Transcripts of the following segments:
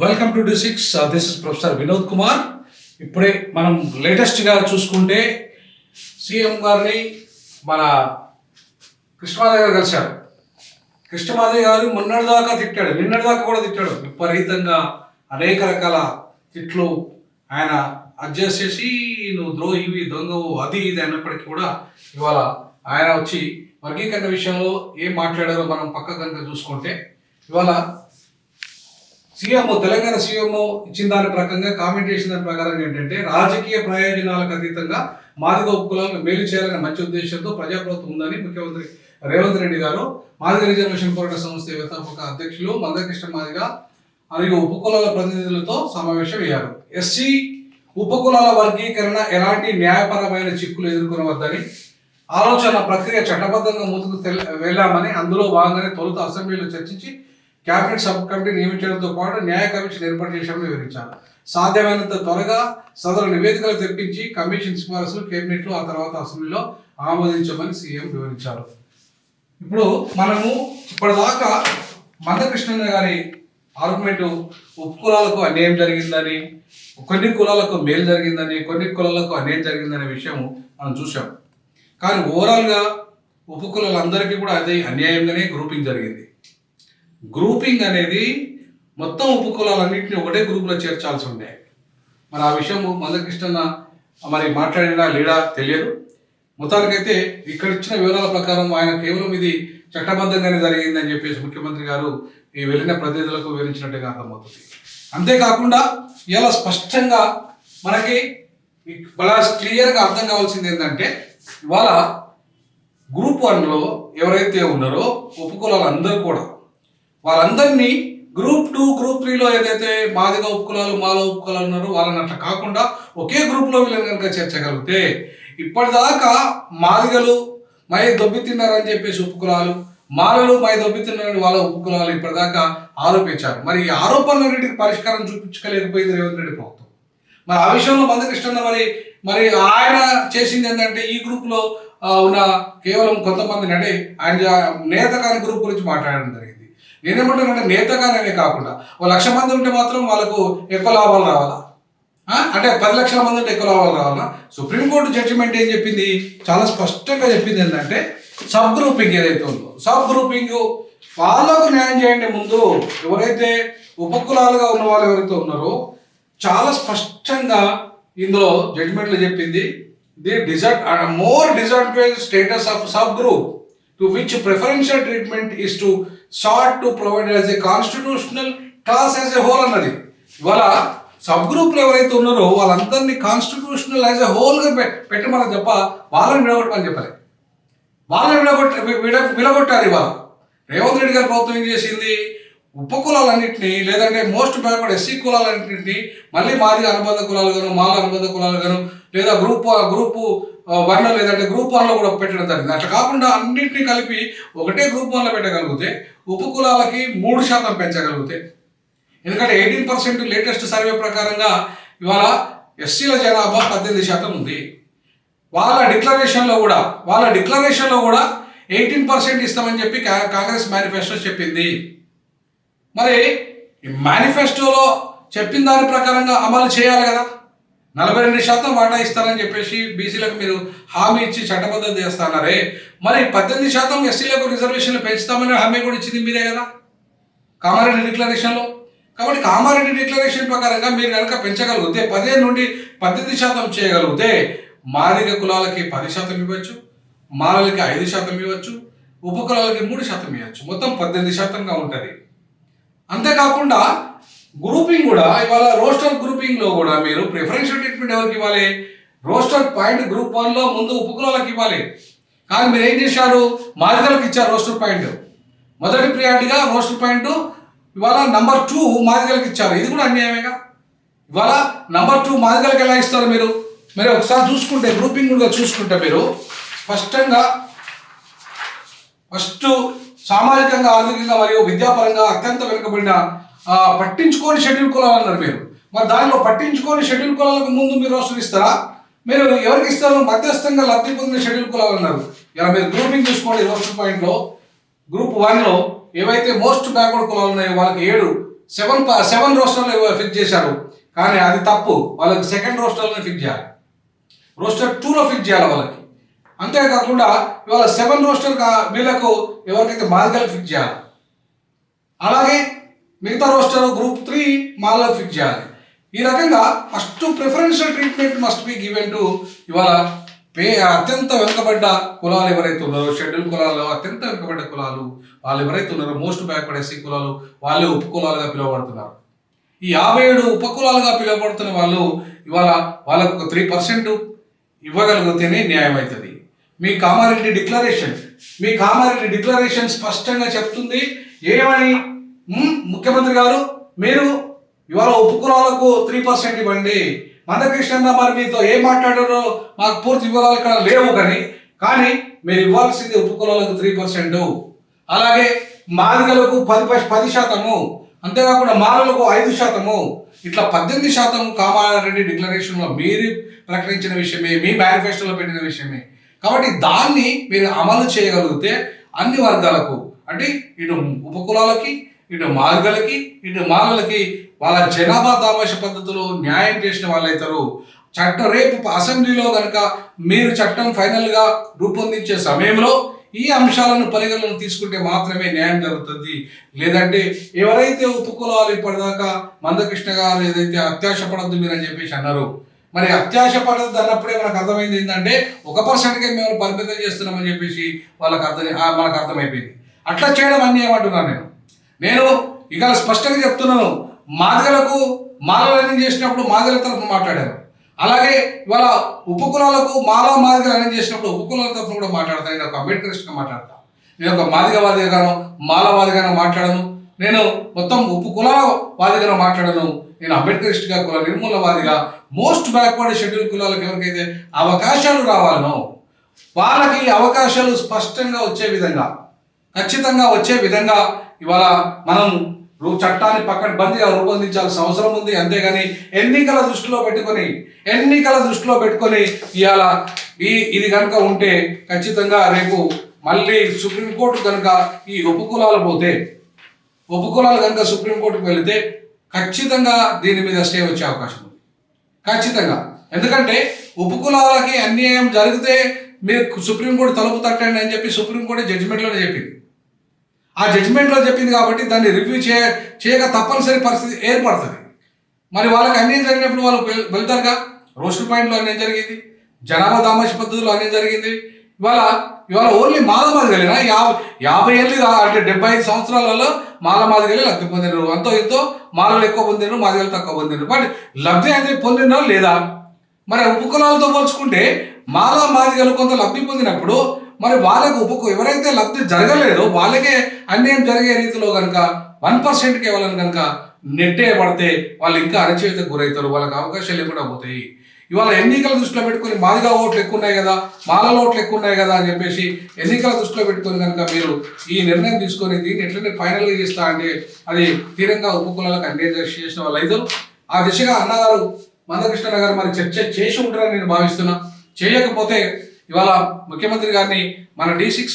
Welcome to D6. This is professor Vinod Kumar. ఇప్పుడే మనం లేటెస్ట్గా చూసుకుంటే సీఎం గారిని మన కృష్ణమాధవ్ గారు కలిశారు. కృష్ణమాధవ్ గారు మొన్నటిదాకా తిట్టాడు, నిన్నటిదాకా కూడా తిట్టాడు. విపరీతంగా అనేక రకాల తిట్లు ఆయన అడ్జస్ట్ నువ్వు ద్రోహివి, దొంగవు, అది ఇది అన్నప్పటికీ కూడా ఇవాళ ఆయన వచ్చి వర్గీకరణ విషయంలో ఏం మాట్లాడారో మనం పక్క కనుక చూసుకుంటే, ఇవాళ తెలంగాణ సీఎం ఇచ్చిన దాని ప్రకారంగా కామెంట్ చేసిన దాని ప్రకారం ఏంటంటే, రాజకీయ ప్రయోజనాలకు అతీతంగా మాదిగ కులాలను మేలు చేయాలనే మంచి ఉద్దేశంతో ప్రజాప్రభుత్వం ఉందని ముఖ్యమంత్రి రేవంత్ రెడ్డి గారు మాదిగ రిజర్వేషన్ పోరాట సంస్థ వ్యవస్థాపక అధ్యక్షులు మందకృష్ణ మాదిగ మరియు ఉపకులాల ప్రతినిధులతో సమావేశం అయ్యారు. ఎస్సీ ఉపకులాల వర్గీకరణ ఎలాంటి న్యాయపరమైన చిక్కులు ఎదుర్కొనవద్దని ఆలోచన ప్రక్రియ చట్టబద్ధంగా ముందుకు వెళ్ళామని, అందులో భాగంగానే తొలుత అసెంబ్లీలో చర్చించి క్యాబినెట్ సబ్ కమిటీ నియమించడంతో పాటు న్యాయ కమిషన్ ఏర్పాటు చేశామని వివరించారు. సాధ్యమైనంత త్వరగా సదరు నివేదికలు తెప్పించి కమిషన్ సిఫారసులు కేబినెట్లో, ఆ తర్వాత అసెంబ్లీలో ఆమోదించమని సీఎం వివరించారు. ఇప్పుడు మనము ఇప్పటిదాకా మందకృష్ణ గారి ఆర్గ్యుమెంట్ ఉపకులాలకు అన్యాయం జరిగిందని, కొన్ని కులాలకు మేలు జరిగిందని, కొన్ని కులాలకు అన్యాయం జరిగిందనే విషయం మనం చూసాం. కానీ ఓవరాల్గా ఉపకులాలందరికీ కూడా అదే అన్యాయంగానే గ్రూపింగ్ జరిగింది. గ్రూపింగ్ అనేది మొత్తం ఉపకులాలన్నింటినీ ఒకటే గ్రూపులో చేర్చాల్సి ఉండే. మరి ఆ విషయం మందకృష్ణ మరి మాట్లాడినా లేడా తెలియదు. మొత్తానికైతే ఇక్కడ ఇచ్చిన వివరాల ప్రకారం ఆయన కేవలం ఇది చట్టబద్ధంగానే జరిగిందని చెప్పేసి ముఖ్యమంత్రి గారు ఈ వెళ్ళిన ప్రతినిధులకు వివరించినట్టుగా అర్థమవుతుంది. అంతేకాకుండా ఇలా స్పష్టంగా మనకి బాగా క్లియర్గా అర్థం కావాల్సింది ఏంటంటే, ఇవాళ గ్రూప్ 1లో ఎవరైతే ఉన్నారో ఉపకులాలందరూ కూడా వాళ్ళందరినీ గ్రూప్ 2, గ్రూప్ 3లో ఏదైతే మాదిగ ఉపకులాలు, మాల ఉపకులాలు ఉన్నారో వాళ్ళని అట్లా కాకుండా ఒకే గ్రూప్లో వీళ్ళని కనుక చేర్చగలిగితే, ఇప్పటిదాకా మాదిగలు మై దొబ్బితిన్నారని చెప్పేసి ఉపకులాలు, మాలలు మై దొబ్బితిన్నారని వాళ్ళ ఉపకులాలు ఇప్పటిదాకా ఆరోపించారు. మరి ఈ ఆరోపణలన్నిటికి పరిష్కారం చూపించలేకపోయింది రేవంత్ రెడ్డి ప్రభుత్వం. మరి ఆ విషయంలో మందకృష్ణ మరి ఆయన చేసింది ఏంటంటే, ఈ గ్రూప్లో ఉన్న కేవలం కొంతమంది అంటే ఆయన నేత కాని గ్రూప్ గురించి మాట్లాడడం జరిగింది. నేనేమంటానంటే, నేత కానే కాకుండా 1,00,000 మంది ఉంటే మాత్రం వాళ్ళకు ఎక్కువ లాభాలు రావాలా, అంటే 10 లక్షల మంది ఉంటే ఎక్కువ లాభాలు రావాలా? సుప్రీంకోర్టు జడ్జిమెంట్ ఏం చెప్పింది, చాలా స్పష్టంగా చెప్పింది ఏంటంటే, సబ్ గ్రూపింగ్ ఏదైతే ఉందో, సబ్ గ్రూపింగ్ వాళ్ళకు న్యాయం చేయండి. ముందు ఎవరైతే ఉపకులాలుగా ఉన్న వాళ్ళు ఎవరైతే ఉన్నారో చాలా స్పష్టంగా ఇందులో జడ్జిమెంట్లో చెప్పింది, the more disadvantage status of sub group two which preferential treatment is to sort to provide as a constitutional class as a whole అన్నది. ఇవాళ సబ్ గ్రూప్లు ఎవరైతే ఉన్నారో వాళ్ళందరినీ కాన్స్టిట్యూషనల్ యాజ్ ఎ హోల్గా పెట్టమని తప్ప వాళ్ళని విడగొట్టమని చెప్పలే. వాళ్ళని విడగొట్టారు. ఇవాళ రేవంత్ రెడ్డి గారి ప్రభుత్వం ఏం చేసింది, ఉపకులాలన్నింటినీ లేదంటే మోస్ట్ బ్యాక్వర్డ్ ఎస్సీ కులాలన్నింటినీ మళ్ళీ మాదిగ అనుబంధ కులాలు గాను, మాల అనుబంధ కులాలు గాను, లేదా గ్రూప్ 1 లేదంటే గ్రూప్ 1లో కూడా పెట్టడం జరిగింది. అట్లా కాకుండా అన్నింటినీ కలిపి ఒకటే గ్రూప్ 1లో పెట్టగలిగితే ఉపకులాలకి 3% పెంచగలిగితే, ఎందుకంటే 18% లేటెస్ట్ సర్వే ప్రకారంగా ఇవాళ ఎస్సీల జనాభా 18% ఉంది. వాళ్ళ డిక్లరేషన్లో కూడా 18% ఇస్తామని చెప్పి కాంగ్రెస్ మేనిఫెస్టో చెప్పింది. మరి మేనిఫెస్టోలో చెప్పిన దాని ప్రకారంగా అమలు చేయాలి కదా. 42% వాటా ఇస్తారని చెప్పేసి బీసీలకు మీరు హామీ ఇచ్చి చట్టబద్ధత చేస్తున్నారే, మరి 18% ఎస్సీలకు రిజర్వేషన్లు పెంచుతామని హామీ కూడా ఇచ్చింది మీరే కదా కామారెడ్డి డిక్లరేషన్లో. కాబట్టి కామారెడ్డి డిక్లరేషన్ ప్రకారంగా మీరు కనుక పెంచగలిగితే 15 నుండి 18% చేయగలిగితే మాదిగ కులాలకి 10% ఇవ్వచ్చు, మాలలకి 5% ఇవ్వచ్చు, ఉపకులాలకి 3% ఇవ్వచ్చు, మొత్తం 18%గా ఉంటుంది. అంతేకాకుండా గ్రూపింగ్ కూడా ఇవాళ రోస్టర్ గ్రూపింగ్లో కూడా మీరు ప్రిఫరెన్షియల్ ట్రీట్మెంట్ ఎవరికి ఇవ్వాలి, రోస్టర్ పాయింట్ గ్రూప్ 1లో ముందు ఉపకులాలకు ఇవ్వాలి. కానీ మీరు ఏం చేశారు, మాదిగలకు ఇచ్చారు రోస్టర్ పాయింట్. మొదటి ప్రియారిటీగా రోస్టర్ పాయింట్ ఇవాళ నంబర్ 2 మాదిగలకు ఇచ్చారు. ఇది కూడా అన్యాయమేగా. ఇవాళ నంబర్ 2 మాదిగలకు ఎలా ఇస్తారు మీరు ఒకసారి చూసుకుంటే, గ్రూపింగ్ కూడా చూసుకుంటే మీరు స్పష్టంగా ఫస్ట్ సామాజికంగా, ఆర్థికంగా మరియు విద్యాపరంగా అత్యంత వెనుకబడిన పట్టించుకోని షెడ్యూల్ కులాలు అన్నారు మీరు. మరి దానిలో పట్టించుకోని షెడ్యూల్ కులాలకు ముందు మీరు రోస్టర్ ఇస్తారా? మీరు ఎవరికి ఇస్తారు? మధ్యస్థంగా లబ్ధి పొందిన షెడ్యూల్ కులాలు అన్నారు. ఇలా మీరు గ్రూపింగ్ చూసుకోండి. రోస్టర్ పాయింట్లో గ్రూప్ 1లో ఏవైతే మోస్ట్ బ్యాక్వర్డ్ కులాలు ఉన్నాయో వాళ్ళకి 7, సెవెన్ రోస్టర్లు ఫిక్స్ చేశారు, కానీ అది తప్పు. వాళ్ళకి సెకండ్ రోస్టర్లో ఫిక్స్ చేయాలి, రోస్టర్ 2లో ఫిక్స్ చేయాలి వాళ్ళకి. అంతేకాకుండా ఇవాళ 7 రోస్టర్ వీళ్ళకు ఎవరికైతే మాదిగలకు ఫిక్స్ చేయాలి, అలాగే మిగతా రోస్టర్ గ్రూప్ 3 మాలకు ఫిక్స్ చేయాలి. ఈ రకంగా first preferential treatment must be given to ఇవాళ అత్యంత వెనుకబడ్డ కులాలు ఎవరైతే ఉన్నారో, షెడ్యూల్ కులాల్లో అత్యంత వెనుకబడ్డ కులాలు వాళ్ళు ఎవరైతే ఉన్నారో, మోస్ట్ బ్యాక్వర్డ్ ఎస్సీ కులాలు వాళ్ళే ఉపకులాలుగా పిలువబడుతున్నారు. ఈ 57 ఉపకులాలుగా పిలువబడుతున్న వాళ్ళు ఇవాళ వాళ్ళకు ఒక 3% ఇవ్వగలిగితేనే న్యాయం అవుతుంది. మీ కామారెడ్డి డిక్లరేషన్ స్పష్టంగా చెప్తుంది ఏమని, ముఖ్యమంత్రి గారు మీరు ఇవాళ ఉపకులాలకు 3% ఇవ్వండి. మందకృష్ణ మరి మీతో ఏం మాట్లాడారో మాకు పూర్తి వివరాలు ఇక్కడ లేవు, కానీ మీరు ఇవ్వాల్సింది ఉపకులాలకు 3%, అలాగే మాదిగలకు 10%, అంతేకాకుండా మాలలకు 5%, ఇట్లా 18% కామారెడ్డి డిక్లరేషన్లో మీరు ప్రకటించిన విషయమే, మీ మేనిఫెస్టోలో పెట్టిన విషయమే. కాబట్టి దాన్ని మీరు అమలు చేయగలిగితే అన్ని వర్గాలకు, అంటే ఇటు ఉపకులాలకి, ఇటు మాదిగలకి, ఇటు మాలలకి వాళ్ళ జనాభా దామాష పద్ధతిలో న్యాయం చేసిన వాళ్ళు అవుతారు. చట్టం రేపు అసెంబ్లీలో కనుక మీరు చట్టం ఫైనల్గా రూపొందించే సమయంలో ఈ అంశాలను పరిగణలోకి తీసుకుంటే మాత్రమే న్యాయం జరుగుతుంది. లేదంటే ఎవరైతే ఉపకులాలు ఇప్పటిదాకా మందకృష్ణ గారు ఏదైతే అత్యాశ పడద్దు మీరు అని చెప్పేసి అన్నారు, మరి అత్యాశ పడద్దు అన్నప్పుడే మనకు అర్థమైంది ఏంటంటే 1%కే మేము పరిమితం చేస్తున్నామని చెప్పేసి మనకు అర్థమైపోయింది. అట్లా చేయడం అన్యాయమంటున్నాను నేను ఇక స్పష్టంగా చెప్తున్నాను. మాదిగలకు మాలలు చేసినప్పుడు మాదిగల తరఫున మాట్లాడాను, అలాగే ఇవాళ ఉపకులాలకు మాదిగలు అరేంజ్ చేసినప్పుడు ఉపకులాల తరఫున కూడా మాట్లాడతాను. నేను ఒక అంబేద్కరిస్ట్గా మాట్లాడతాను, నేను ఒక మాదిగవాదిగానో మాలవాదిగానో మాట్లాడను, నేను మొత్తం ఉపకులాల వాదిగానో మాట్లాడను. నేను అంబేద్కరిస్ట్గా, కుల నిర్మూలవాదిగా, మోస్ట్ బ్యాక్వర్డ్ షెడ్యూల్ కులాలకు ఎవరికైతే అవకాశాలు రావాలనో వాళ్ళకి అవకాశాలు స్పష్టంగా వచ్చే విధంగా, ఖచ్చితంగా వచ్చే విధంగా ఇవాళ మనం చట్టాన్ని పకడ్బందీగా రూపొందించాల్సిన అవసరం ఉంది. అంతేగాని ఎన్నికల దృష్టిలో పెట్టుకొని ఇవాళ ఇది కనుక ఉంటే ఖచ్చితంగా రేపు మళ్ళీ సుప్రీంకోర్టు కనుక ఈ ఉపకులాలు కనుక సుప్రీంకోర్టుకు వెళితే ఖచ్చితంగా దీని మీద స్టే వచ్చే అవకాశం ఉంది, ఖచ్చితంగా. ఎందుకంటే ఉపకులాలకి అన్యాయం జరిగితే మీరు సుప్రీంకోర్టు తలుపు తట్టండి అని చెప్పి సుప్రీంకోర్టు జడ్జిమెంట్లోనే చెప్పింది. ఆ జడ్జిమెంట్లో చెప్పింది కాబట్టి దాన్ని రివ్యూ చేయక తప్పనిసరి పరిస్థితి ఏర్పడుతుంది. మరి వాళ్ళకి అన్యాయం జరిగినప్పుడు వాళ్ళు వెళ్తారుగా. రోస్టర్ పాయింట్లో అన్యాయం జరిగింది, జనాభా దామాష పద్ధతిలో అన్యాయం జరిగింది. ఇవాళ ఓన్లీ మాదిగలేనా 50 ఏళ్ళుగా, అంటే 75 సంవత్సరాలలో మాదిగలే లబ్ధి పొందినారు. అంతో ఎంతో మాలలు ఎక్కువ పొందినారు, మాదిగలు తక్కువ పొందినారు. బట్ లబ్ధి అనేది పొందినో లేదా? మరి ఉపకులాలతో పోల్చుకుంటే మాదిగలు కొంత లబ్ధి పొందినప్పుడు మరి వాళ్ళకు ఎవరైతే లబ్ధి జరగలేదో వాళ్ళకే అన్యాయం జరిగే రీతిలో కనుక 1%కి వాళ్ళని కనుక నెట్టేయబడితే వాళ్ళు ఇంకా అణచివేతకు గురవుతారు, వాళ్ళకి అవకాశాలు లేకుండా పోతాయి. ఇవాళ ఎన్నికల దృష్టిలో పెట్టుకుని మాదిగా ఓట్లు ఎక్కువ ఉన్నాయి కదా, మాలల ఓట్లు ఎక్కువ ఉన్నాయి కదా అని చెప్పేసి ఎన్నికల దృష్టిలో పెట్టుకుని కనుక మీరు ఈ నిర్ణయం తీసుకొని దీన్ని ఎట్లనే ఫైనల్గా చేస్తా అంటే అది తీరంగా ఉపకులాలకు అన్యాయం చేసిన వాళ్ళు అవుతారు. ఆ దిశగా అన్నగారు మందకృష్ణ గారు మరి చర్చ చేసి ఉంటారని నేను భావిస్తున్నా. చేయకపోతే ఇవాళ ముఖ్యమంత్రి గారిని మన D6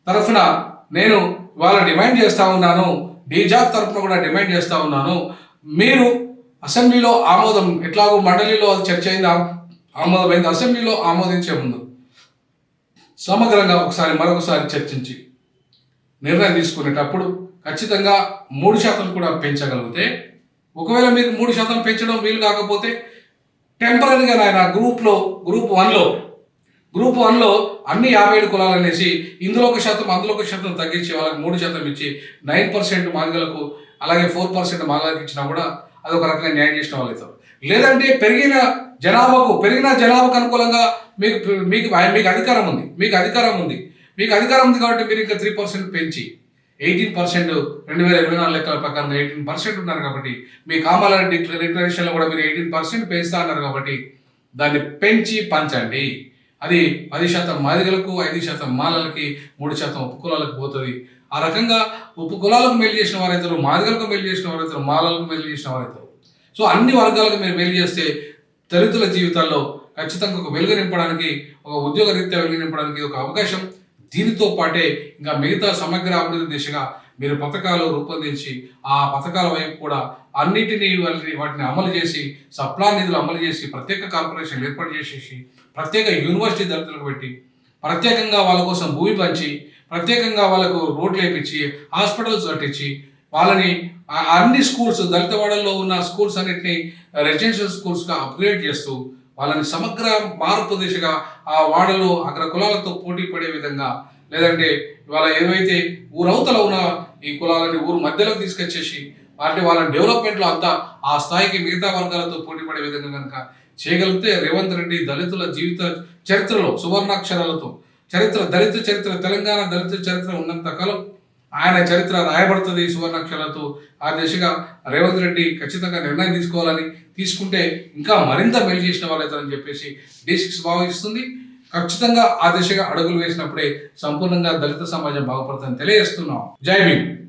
తరఫున నేను ఇవాళ డిమాండ్ చేస్తూ ఉన్నాను, డీజాబ్ తరఫున కూడా డిమాండ్ చేస్తూ ఉన్నాను. మీరు అసెంబ్లీలో ఆమోదం, ఎట్లాగో మండలిలో అది చర్చ అయింది, ఆమోదమైంది. అసెంబ్లీలో ఆమోదించే ముందు సమగ్రంగా మరొకసారి చర్చించి నిర్ణయం తీసుకునేటప్పుడు ఖచ్చితంగా 3% కూడా పెంచగలిగితే, ఒకవేళ మీకు 3% పెంచడం వీలు కాకపోతే టెంపరీగా ఆయన గ్రూప్ 1లో అన్ని 57 కులాలు అనేసి ఇందులో 1%, అందులో 1% తగ్గించి వాళ్ళకి 3% ఇచ్చి 9% మాదిగలకు, అలాగే 4% మాదిగలకు ఇచ్చినా కూడా అదొక రకంగా న్యాయం చేసిన వాళ్ళు అవుతారు. లేదంటే పెరిగిన జనాభాకు అనుకూలంగా మీకు అధికారం ఉంది, మీకు అధికారం ఉంది కాబట్టి మీరు ఇంకా 3% పెంచి 18% 2024 లెక్కల ప్రకారం 18% ఉన్నారు కాబట్టి మీ కామారెడ్డి డిక్లరేషన్లో కూడా మీరు 18% పెంచుతా అన్నారు కాబట్టి దాన్ని పెంచి పంచండి. అది 10% మాదిగలకు, 5% మాలలకి, 3% ఉపకులాలకు పోతుంది. ఆ రకంగా ఉపకులాలకు మేలు చేసిన వారైతారు, మాదిగలకు మేలు చేసిన వారైతారు, మాలలకు మేలు చేసిన వారైతారు. సో అన్ని వర్గాలకు మీరు మేలు చేస్తే దళితుల జీవితాల్లో ఖచ్చితంగా ఒక వెలుగు నింపడానికి, ఒక ఉద్యోగ రీత్యా వెలుగు నింపడానికి ఒక అవకాశం. దీనితో పాటే ఇంకా మిగతా సమగ్ర అభివృద్ధి దిశగా మీరు పథకాలు రూపొందించి ఆ పథకాల వైపు కూడా అన్నిటినీ వాటిని అమలు చేసి సప్లా నిధులు అమలు చేసి ప్రత్యేక కార్పొరేషన్లు ఏర్పాటు చేసేసి ప్రత్యేక యూనివర్సిటీ దళితులకు పెట్టి ప్రత్యేకంగా వాళ్ళ కోసం భూమి పంచి ప్రత్యేకంగా వాళ్ళకు రోడ్లు వేయించి హాస్పిటల్స్ కట్టించి వాళ్ళని అన్ని స్కూల్స్ దళితవాడల్లో ఉన్న స్కూల్స్ అన్నిటినీ రెసిడెన్షియల్ స్కూల్స్గా అప్గ్రేడ్ చేస్తూ వాళ్ళని సమగ్ర మార్పు దిశగా ఆ వాడలో అగ్ర కులాలతో పోటీ పడే విధంగా, లేదంటే ఇవాళ ఏవైతే ఊరవతల ఉన్న ఈ కులాలని ఊరు మధ్యలోకి తీసుకొచ్చేసి వాళ్ళని డెవలప్మెంట్లో అంతా ఆ స్థాయికి మిగతా వర్గాలతో పోటీ పడే విధంగా కనుక చేయగలిగితే రేవంత్ రెడ్డి దళితుల జీవిత చరిత్రలో సువర్ణాక్షరాలతో దళిత చరిత్ర, తెలంగాణ దళిత చరిత్ర ఉన్నంత కాలం ఆయన చరిత్ర రాయబడుతుంది సువర్ణాక్షరాలతో. ఆ దిశగా రేవంత్ రెడ్డి ఖచ్చితంగా నిర్ణయం తీసుకుంటే ఇంకా మరింత మేలు చేసిన వాళ్ళైతారని చెప్పేసి D6 భావిస్తుంది. ఖచ్చితంగా ఆ దిశగా అడుగులు వేసినప్పుడే సంపూర్ణంగా దళిత సమాజం బాగుపడుతుందని తెలియజేస్తున్నాం. జై భీమ్.